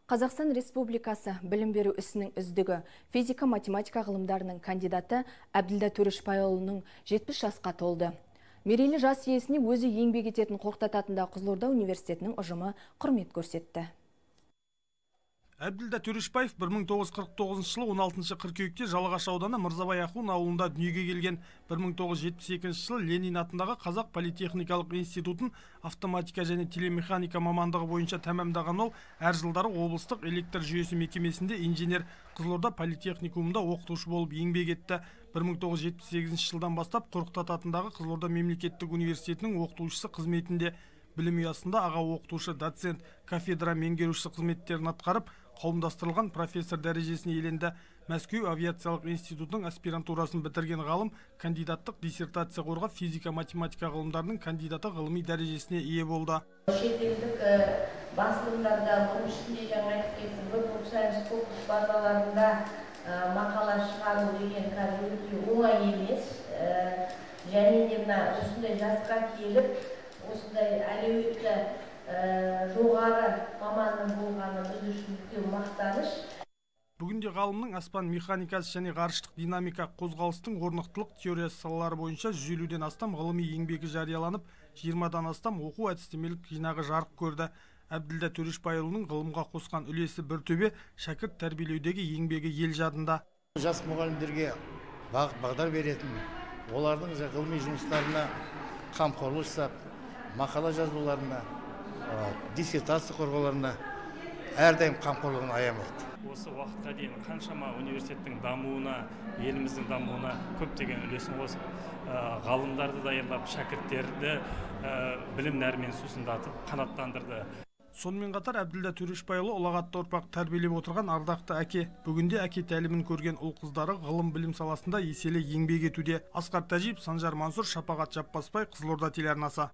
Қазақстан Республикасы білім беру ісінің үздігі физика-математика ғылымдарының кандидаты Әбділда Төрішбайұлының 70 жасқа толды. Мерейлі жас иесіне өзі еңбек ететін Қорқыт атындағы Қызылорда университетінің ұжымы құрмет көрсетті. Әбділда Төрішбаев 1949 жылы 16 қыркүйекте Жалағаш ауданы Мырзабай Ақун ауылында дүниеге келген. 1972 жылы Ленин атындағы Қазақ политехникалық институтын автоматика және телемеханика мамандығы бойынша тәмамдаған ол, әр жылдары облыстық электр жүйесі мекемесінде инженер, Қызылорда политехникумында оқытушы болып еңбек етті. 1978 жылдан бастап Қорқыт атындағы Қызылорда мемлекеттік университетінің оқытушысы қызметінде, білім ұясында аға оқытушы, доцент, кафедра меңгерушісі қызметтерін атқарып, қауымдастырылған профессор дәрежесіне иеленді. Мәскеу авиациялық институтының аспирантурасын бітірген ғалым кандидаттық диссертация қорғап физика-математика ғылымдарының кандидаты ғылыми дәрежесіне ие болды. Шетелдік басылымдарда, оның ішінде жаңа айтқан веб базаларында мақала шығару деген өте оңай емес. Және де осындай жасқа келіп, осындай әлеуеті жоғары маманның болғаны біз үшін үлкен мақтаныш. Бүгінде ғалымның аспан механикасы және ғарыштық динамика, қозғалыстың орнықтылық теориясы салалары бойынша 150-ден астам ғылыми еңбегі жарияланып, 20-дан астам оқу әдістемелік жинағы жарық көрді. Әбділда Төрішбайұлының ғылымға қосқан үлесі бір төбе, шәкірт тәрбиелеудегі еңбегі ел жадында. Жас мұғалімдерге бағдар беретін, олардың ғылыми жұмыстарына қамқорлық жасап, мақала жазуларына, диссертация қорғауларына әрдайым қамқорлығын аямайды. Осы уақытқа дейін қаншама университеттің дамуына, еліміздің дамуына көптеген үлесін қосып, ғалымдарды даярлап, шәкірттерді білім нәрімен сусындатып, қанаттандырды. Сонымен қатар Әбділда Төрішбайұлы ұлағатты ұрпақ тәрбиелеп отырған ардақты әке. Бүгінде әке тәлімін көрген ұл-қыздары ғылым білім саласында еселі еңбек етуде. Асқар Тәжиев, Санжар Мансұр, Шапағат Жаппасбай, Қызылорда телеарнасы.